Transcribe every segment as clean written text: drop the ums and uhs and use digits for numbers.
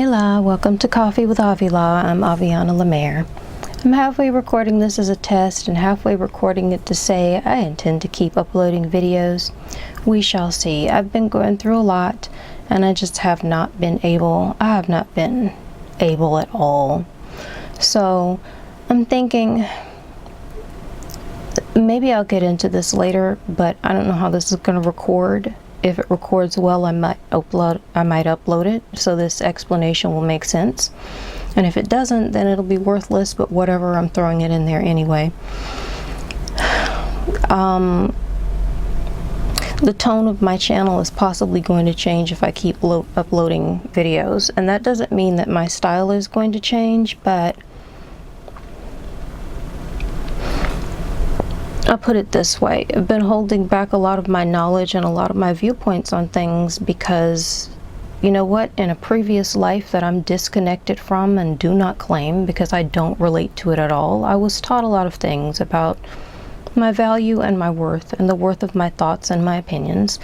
Hola, welcome to Coffee with Avila. I'm Aviana Lemaire. I'm halfway recording this as a test and halfway recording it to say I intend to keep uploading videos. We shall see. I've been going through a lot and I just have not been able. I have not been able at all. So I'm thinking maybe I'll get into this later, but I don't know how this is going to record. If it records well, I might upload it so this explanation will make sense. And if it doesn't, then it'll be worthless, but whatever, I'm throwing it in there anyway. The tone of my channel is possibly going to change if I keep uploading videos. And that doesn't mean that my style is going to change, but I'll put it this way. I've been holding back a lot of my knowledge and a lot of my viewpoints on things because, you know what, in a previous life that I'm disconnected from and do not claim because I don't relate to it at all, I was taught a lot of things about my value and my worth and the worth of my thoughts and my opinions.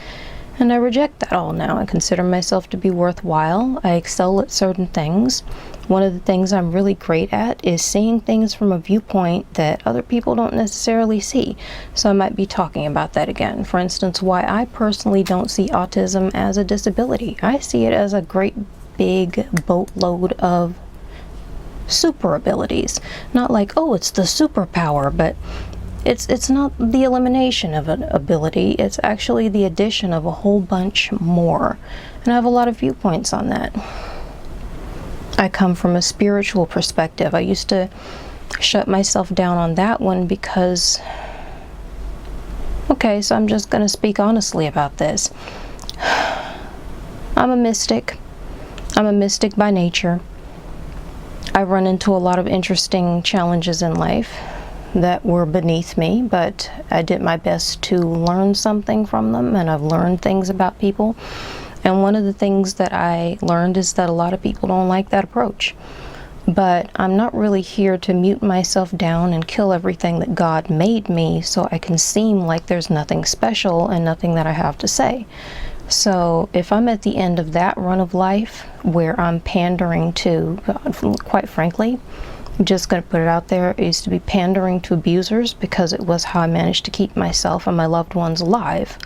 And I reject that all now. I consider myself to be worthwhile. I excel at certain things. One of the things I'm really great at is seeing things from a viewpoint that other people don't necessarily see. So I might be talking about that again. For instance, why I personally don't see autism as a disability. I see it as a great big boatload of super abilities. Not like, oh, it's the superpower, but it's not the elimination of an ability, it's actually the addition of a whole bunch more. And I have a lot of viewpoints on that. I come from a spiritual perspective. I used to shut myself down on that one because, okay, so I'm just going to speak honestly about this. I'm a mystic. I'm a mystic by nature. I run into a lot of interesting challenges in life that were beneath me, but I did my best to learn something from them, and I've learned things about people. And one of the things that I learned is that a lot of people don't like that approach. But I'm not really here to mute myself down and kill everything that God made me so I can seem like there's nothing special and nothing that I have to say. So if I'm at the end of that run of life where I'm pandering to, quite frankly, I'm just going to put it out there, I used to be pandering to abusers because it was how I managed to keep myself and my loved ones alive.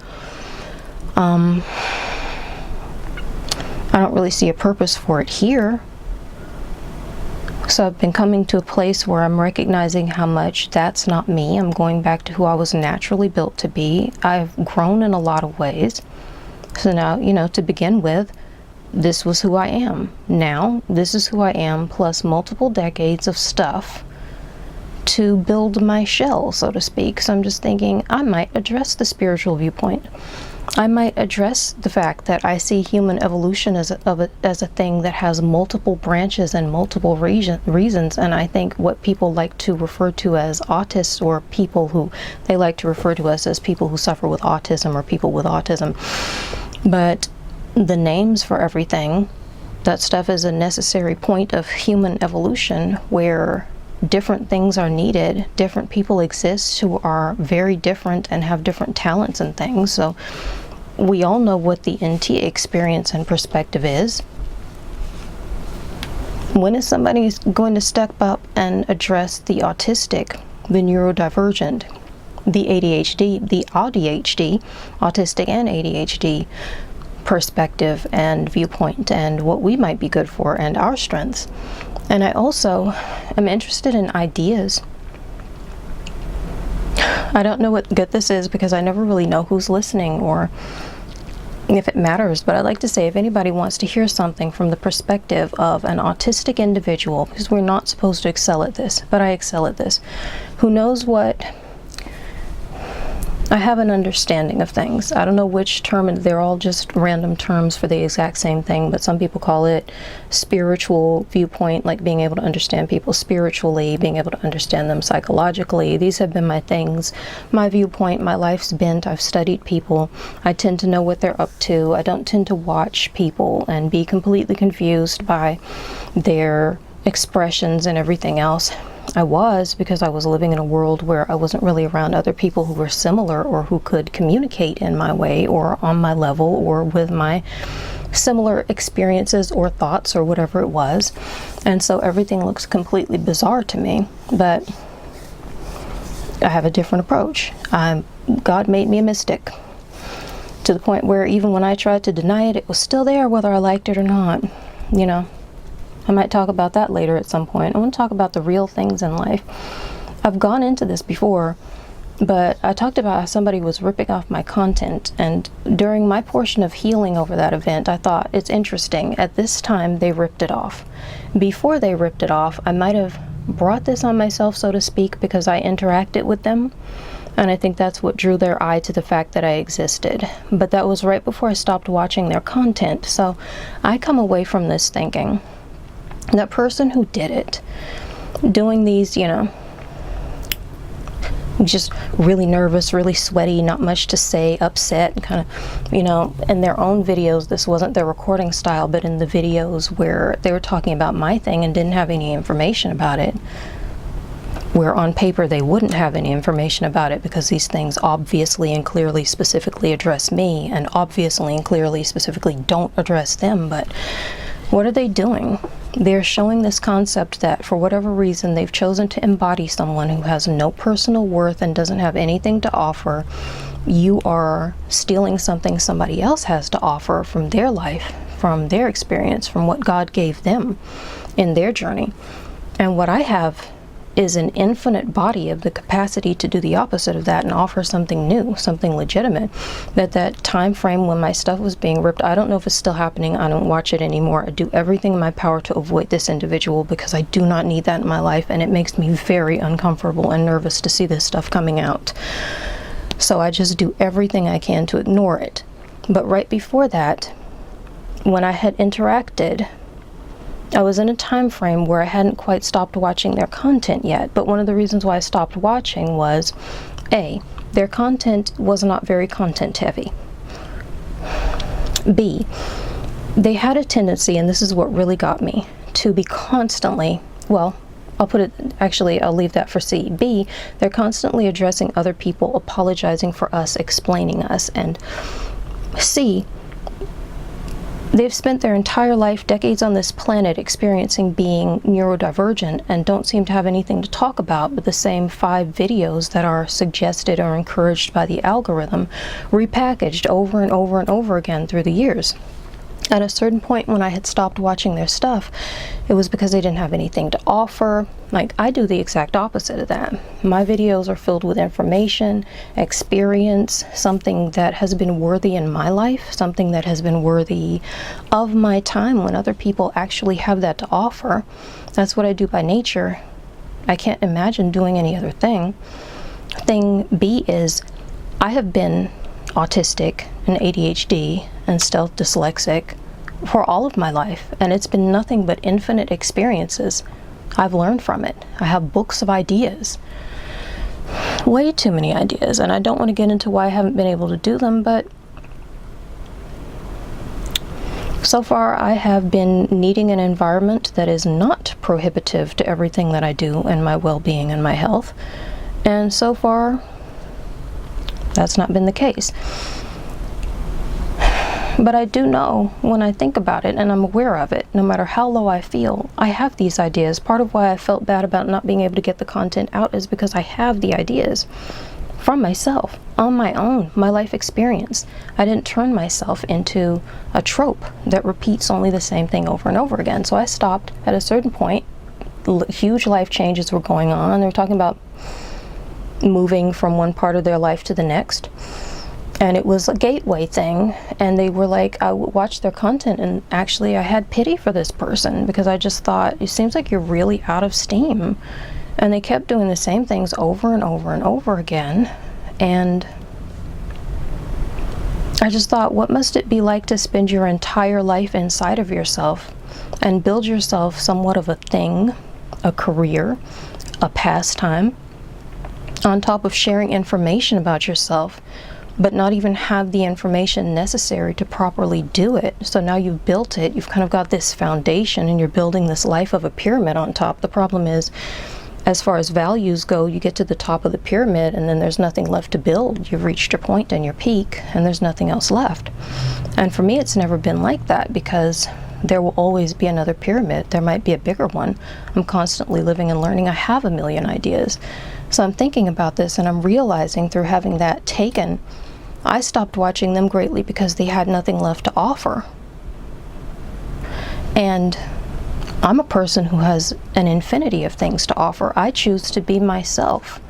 I don't really see a purpose for it here. So I've been coming to a place where I'm recognizing how much that's not me. I'm going back to who I was naturally built to be. I've grown in a lot of ways. So now, you know, to begin with, this was who I am. Now, this is who I am, plus multiple decades of stuff to build my shell, so to speak. So I'm just thinking I might address the spiritual viewpoint. I might address the fact that I see human evolution as a thing that has multiple branches and multiple reasons. And I think what people like to refer to as autists, or people who they like to refer to us as people who suffer with autism or people with autism. But the names for everything, that stuff is a necessary point of human evolution where different things are needed. Different people exist who are very different and have different talents and things. So we all know what the NT experience and perspective is. When is somebody going to step up and address the autistic, the neurodivergent, the ADHD, the ADHD, autistic and ADHD perspective and viewpoint, and what we might be good for and our strengths? And I also am interested in ideas. I don't know what good this is because I never really know who's listening or if it matters, but I'd like to say if anybody wants to hear something from the perspective of an autistic individual, because we're not supposed to excel at this, but I excel at this, who knows what, I have an understanding of things. I don't know which term, and they're all just random terms for the exact same thing, but some people call it spiritual viewpoint, like being able to understand people spiritually, being able to understand them psychologically. These have been my things, my viewpoint, my life's bent. I've studied people. I tend to know what they're up to. I don't tend to watch people and be completely confused by their expressions and everything else. I was, because I was living in a world where I wasn't really around other people who were similar or who could communicate in my way or on my level or with my similar experiences or thoughts or whatever it was. And so everything looks completely bizarre to me, but I have a different approach. God made me a mystic, to the point where even when I tried to deny it, it was still there whether I liked it or not. You know, I might talk about that later at some point. I want to talk about the real things in life. I've gone into this before, but I talked about how somebody was ripping off my content, and during my portion of healing over that event, I thought, it's interesting, at this time they ripped it off. Before they ripped it off, I might have brought this on myself, so to speak, because I interacted with them, and I think that's what drew their eye to the fact that I existed. But that was right before I stopped watching their content. So I come away from this thinking, that person who did it, doing these, you know, just really nervous, really sweaty, not much to say, upset, kind of, you know, in their own videos, this wasn't their recording style, but in the videos where they were talking about my thing and didn't have any information about it, where on paper they wouldn't have any information about it because these things obviously and clearly specifically address me, and obviously and clearly specifically don't address them. But what are they doing? They're showing this concept that for whatever reason they've chosen to embody someone who has no personal worth and doesn't have anything to offer. You are stealing something somebody else has to offer from their life, from their experience, from what God gave them in their journey. And what I have is an infinite body of the capacity to do the opposite of that and offer something new, something legitimate. That time frame when my stuff was being ripped, I don't know if it's still happening. I don't watch it anymore. I do everything in my power to avoid this individual because I do not need that in my life, and it makes me very uncomfortable and nervous to see this stuff coming out. So I just do everything I can to ignore it. But right before that, when I had interacted, I was in a time frame where I hadn't quite stopped watching their content yet. But one of the reasons why I stopped watching was, A, their content was not very content heavy. B, they had a tendency, and this is what really got me, to be constantly, well, I'll leave that for C. B, they're constantly addressing other people, apologizing for us, explaining us. And C, they've spent their entire life, decades on this planet, experiencing being neurodivergent and don't seem to have anything to talk about but the same 5 videos that are suggested or encouraged by the algorithm, repackaged over and over and over again through the years. At a certain point when I had stopped watching their stuff, it was because they didn't have anything to offer. Like, I do the exact opposite of that. My videos are filled with information, experience, something that has been worthy in my life, something that has been worthy of my time when other people actually have that to offer. That's what I do by nature. I can't imagine doing any other thing. Thing B is, I have been autistic and ADHD and stealth dyslexic for all of my life, and it's been nothing but infinite experiences. I've learned from it. I have books of ideas, way too many ideas, and I don't want to get into why I haven't been able to do them, but so far I have been needing an environment that is not prohibitive to everything that I do and my well-being and my health, and so far that's not been the case. But I do know, when I think about it and I'm aware of it, no matter how low I feel, I have these ideas. Part of why I felt bad about not being able to get the content out is because I have the ideas from myself, on my own, my life experience. I didn't turn myself into a trope that repeats only the same thing over and over again. So I stopped at a certain point. Huge life changes were going on. They were talking about moving from one part of their life to the next. And it was a gateway thing, and they were like, I would watch their content, and actually I had pity for this person because I just thought, it seems like you're really out of steam. And they kept doing the same things over and over and over again, and I just thought, what must it be like to spend your entire life inside of yourself and build yourself somewhat of a thing, a career, a pastime, on top of sharing information about yourself, but not even have the information necessary to properly do it. So now you've built it, you've kind of got this foundation, and you're building this life of a pyramid on top. The problem is, as far as values go, you get to the top of the pyramid and then there's nothing left to build. You've reached your point and your peak and there's nothing else left. And for me, it's never been like that, because there will always be another pyramid. There might be a bigger one. I'm constantly living and learning. I have a million ideas. So I'm thinking about this and I'm realizing through having that taken, I stopped watching them greatly because they had nothing left to offer. And I'm a person who has an infinity of things to offer. I choose to be myself.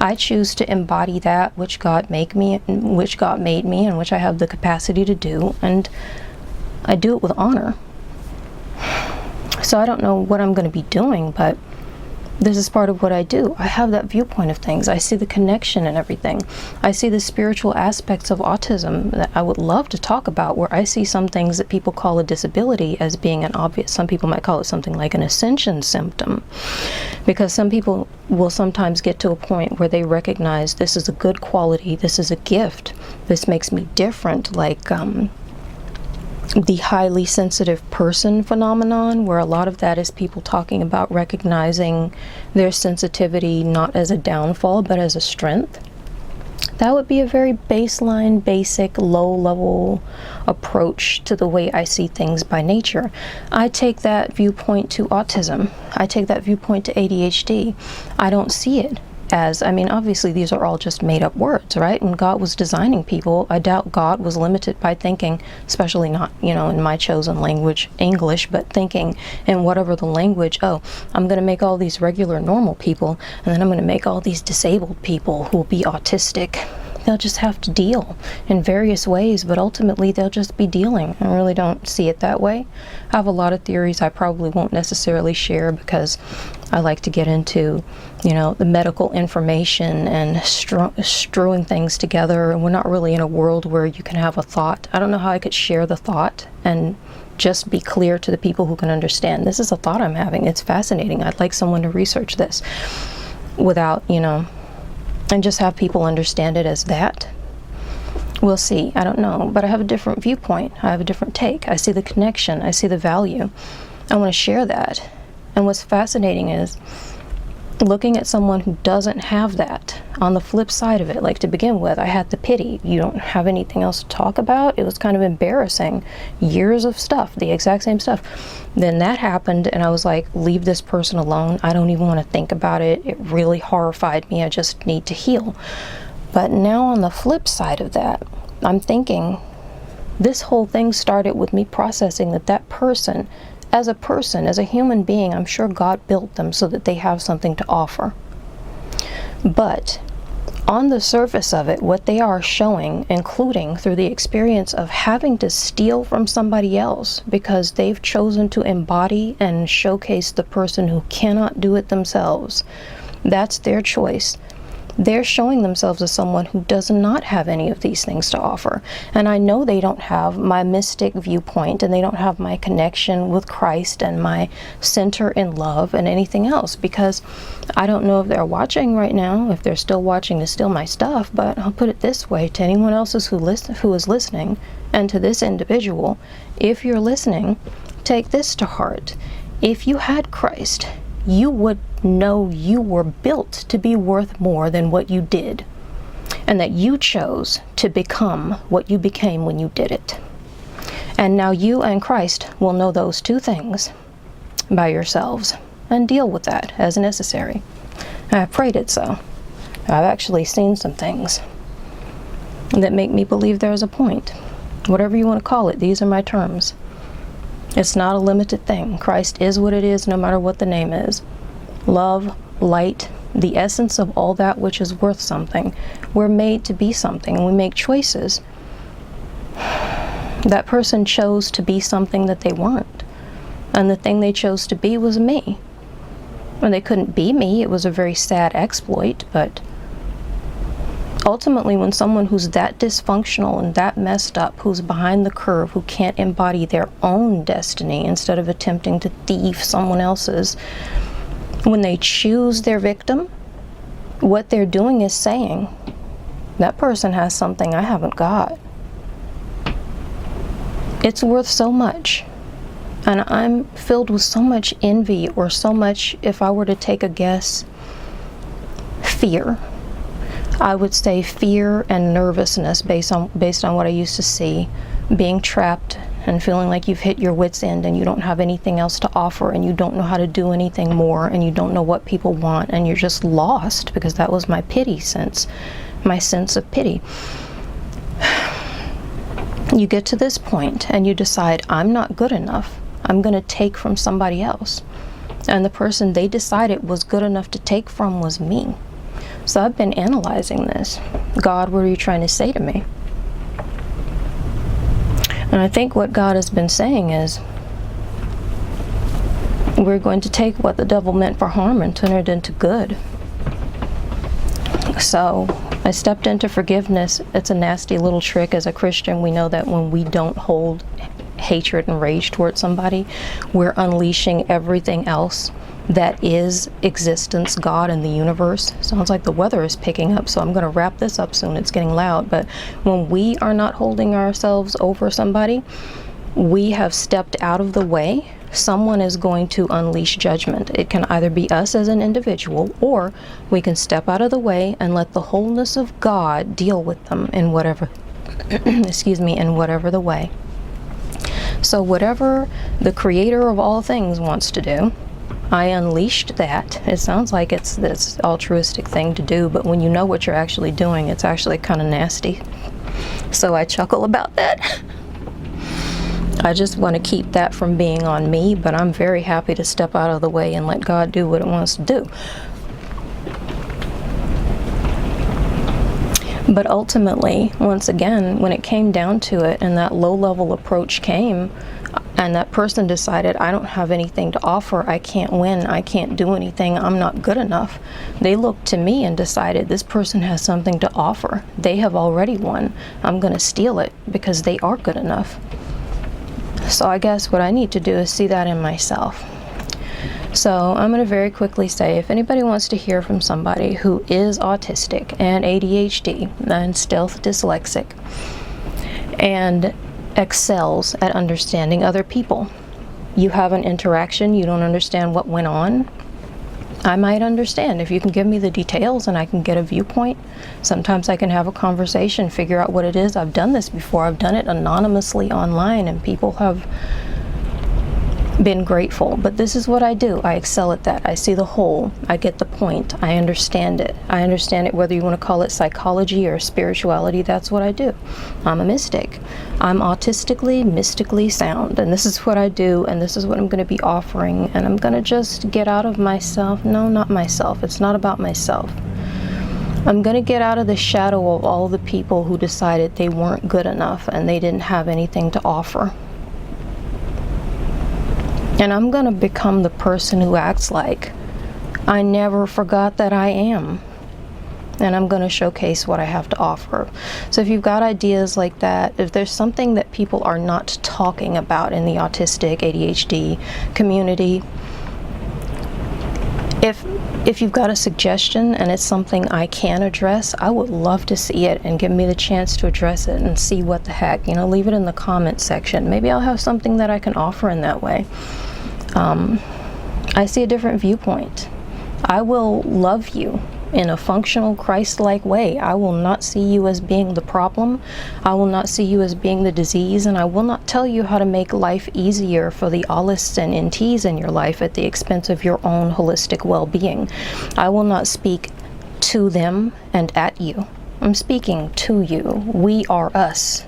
I choose to embody that which God made me, and which I have the capacity to do, and I do it with honor. So I don't know what I'm going to be doing, but this is part of what I do. I have that viewpoint of things. I see the connection and everything. I see the spiritual aspects of autism that I would love to talk about, where I see some things that people call a disability as being an obvious, some people might call it something like an ascension symptom, because some people will sometimes get to a point where they recognize this is a good quality, this is a gift, this makes me different, like the highly sensitive person phenomenon, where a lot of that is people talking about recognizing their sensitivity not as a downfall but as a strength. That would be a very baseline, basic, low-level approach to the way I see things by nature. I take that viewpoint to autism. I take that viewpoint to ADHD. I don't see it as, I mean, obviously these are all just made up words, right? When God was designing people, I doubt God was limited by thinking, especially not, in my chosen language, English, but thinking in whatever the language, oh, I'm going to make all these regular normal people, and then I'm going to make all these disabled people who will be autistic. They'll just have to deal in various ways, but ultimately they'll just be dealing. I really don't see it that way. I have a lot of theories I probably won't necessarily share, because I like to get into, the medical information and strewing things together, and we're not really in a world where you can have a thought. I don't know how I could share the thought and just be clear to the people who can understand. This is a thought I'm having. It's fascinating. I'd like someone to research this without, and just have people understand it as that. We'll see. I don't know. But I have a different viewpoint. I have a different take. I see the connection. I see the value. I want to share that. And what's fascinating is looking at someone who doesn't have that on the flip side of it. Like, to begin with, I had the pity. You don't have anything else to talk about? It was kind of embarrassing. Years of stuff, the exact same stuff. Then that happened, and I was like, leave this person alone. I don't even want to think about it. It really horrified me. I just need to heal. But now on the flip side of that, I'm thinking, this whole thing started with me processing that person, as a human being, I'm sure God built them so that they have something to offer. But on the surface of it, what they are showing, including through the experience of having to steal from somebody else because they've chosen to embody and showcase the person who cannot do it themselves, that's their choice. They're showing themselves as someone who does not have any of these things to offer. And I know they don't have my mystic viewpoint, and they don't have my connection with Christ and my center in love and anything else, because I don't know if they're watching right now, if they're still watching to steal my stuff. But I'll put it this way to anyone else who is listening, and to this individual: if you're listening, take this to heart. If you had Christ, you would know you were built to be worth more than what you did, and that you chose to become what you became when you did it. And now you and Christ will know those two things by yourselves and deal with that as necessary. I prayed it so. I've actually seen some things that make me believe there's a point. Whatever you want to call it, these are my terms. It's not a limited thing. Christ is what it is, no matter what the name is. Love, light, the essence of all that which is worth something. We're made to be something, and we make choices. That person chose to be something that they weren't, and the thing they chose to be was me. And they couldn't be me. It was a very sad exploit, but ultimately, when someone who's that dysfunctional and that messed up, who's behind the curve, who can't embody their own destiny instead of attempting to thieve someone else's, when they choose their victim, what they're doing is saying, that person has something I haven't got. It's worth so much. And I'm filled with so much envy, or so much, if I were to take a guess, fear. I would say fear and nervousness based on what I used to see, being trapped and feeling like you've hit your wit's end and you don't have anything else to offer and you don't know how to do anything more and you don't know what people want and you're just lost, because that was my my sense of pity. You get to this point and you decide, I'm not good enough. I'm going to take from somebody else. And the person they decided was good enough to take from was me. So I've been analyzing this. God, what are you trying to say to me? And I think what God has been saying is, we're going to take what the devil meant for harm and turn it into good. So I stepped into forgiveness. It's a nasty little trick. As a Christian, we know that when we don't hold hatred and rage towards somebody, we're unleashing everything else that is existence, God, and the universe. Sounds like the weather is picking up, so I'm going to wrap this up soon. It's getting loud. But when we are not holding ourselves over somebody, we have stepped out of the way. Someone is going to unleash judgment. It can either be us as an individual, or we can step out of the way and let the wholeness of God deal with them in whatever, excuse me, in whatever the way. So whatever the creator of all things wants to do, I unleashed that. It sounds like it's this altruistic thing to do, but when you know what you're actually doing, it's actually kind of nasty. So I chuckle about that. I just want to keep that from being on me, but I'm very happy to step out of the way and let God do what it wants to do. But ultimately, once again, when it came down to it and that low-level approach came, and that person decided, I don't have anything to offer, I can't win, I can't do anything, I'm not good enough. They looked to me and decided, this person has something to offer. They have already won. I'm going to steal it because they are good enough. So I guess what I need to do is see that in myself. So I'm going to very quickly say, if anybody wants to hear from somebody who is autistic and ADHD and stealth dyslexic and excels at understanding other people, you have an interaction, you don't understand what went on, I might understand. If you can give me the details and I can get a viewpoint, sometimes I can have a conversation, figure out what it is. I've done this before. I've done it anonymously online and people have been grateful. But this is what I do. I excel at that. I see the whole. I get the point. I understand it. I understand it whether you want to call it psychology or spirituality. That's what I do. I'm a mystic. I'm autistically, mystically sound. And this is what I do. And this is what I'm going to be offering. And I'm going to just get out of myself. No, not myself. It's not about myself. I'm going to get out of the shadow of all the people who decided they weren't good enough and they didn't have anything to offer. And I'm going to become the person who acts like I never forgot that I am. And I'm going to showcase what I have to offer. So if you've got ideas like that, if there's something that people are not talking about in the autistic, ADHD community, if you've got a suggestion and it's something I can address, I would love to see it and give me the chance to address it and see what the heck. Leave it in the comment section. Maybe I'll have something that I can offer in that way. I see a different viewpoint. I will love you in a functional, Christ-like way. I will not see you as being the problem. I will not see you as being the disease, and I will not tell you how to make life easier for the allists and NTs in your life at the expense of your own holistic well-being. I will not speak to them and at you. I'm speaking to you. We are us.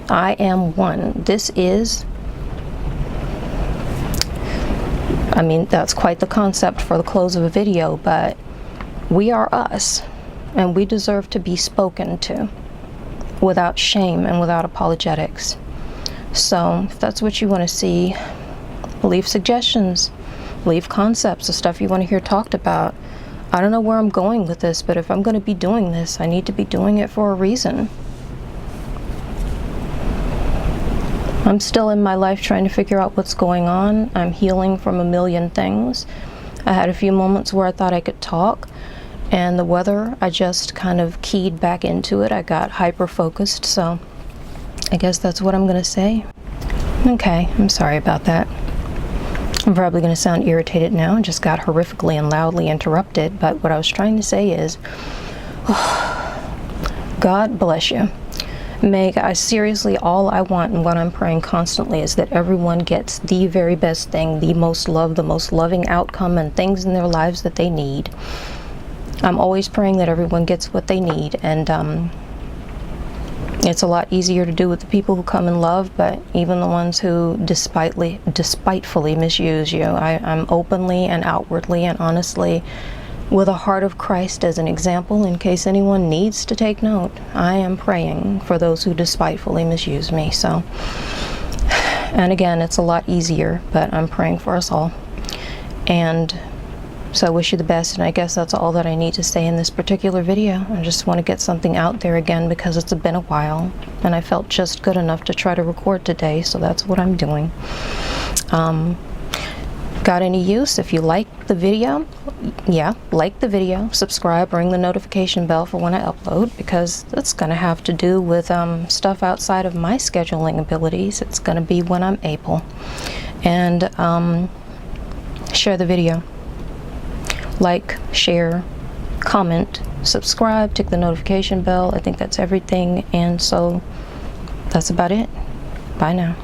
I am one. This is, that's quite the concept for the close of a video, but we are us, and we deserve to be spoken to without shame and without apologetics. So if that's what you want to see, leave suggestions, leave concepts of stuff you want to hear talked about. I don't know where I'm going with this, but if I'm going to be doing this, I need to be doing it for a reason. I'm still in my life trying to figure out what's going on. I'm healing from a million things. I had a few moments where I thought I could talk, and the weather, I just kind of keyed back into it. I got hyper-focused, so I guess that's what I'm going to say. Okay, I'm sorry about that. I'm probably going to sound irritated now. I just got horrifically and loudly interrupted, but what I was trying to say is, God bless you. Meg, I seriously, all I want and what I'm praying constantly is that everyone gets the very best thing, the most love, the most loving outcome and things in their lives that they need. I'm always praying that everyone gets what they need, and it's a lot easier to do with the people who come in love, but even the ones who despitefully misuse you, I'm openly and outwardly and honestly, with a heart of Christ as an example, in case anyone needs to take note, I am praying for those who despitefully misuse me. So, and again, it's a lot easier, but I'm praying for us all. And so I wish you the best, and I guess that's all that I need to say in this particular video. I just want to get something out there again because it's been a while, and I felt just good enough to try to record today, so that's what I'm doing. Got any use? If you like the video, like the video, subscribe, ring the notification bell for when I upload, because it's going to have to do with stuff outside of my scheduling abilities. It's going to be when I'm able. And share the video. Like, share, comment, subscribe, tick the notification bell. I think that's everything, and so that's about it. Bye now.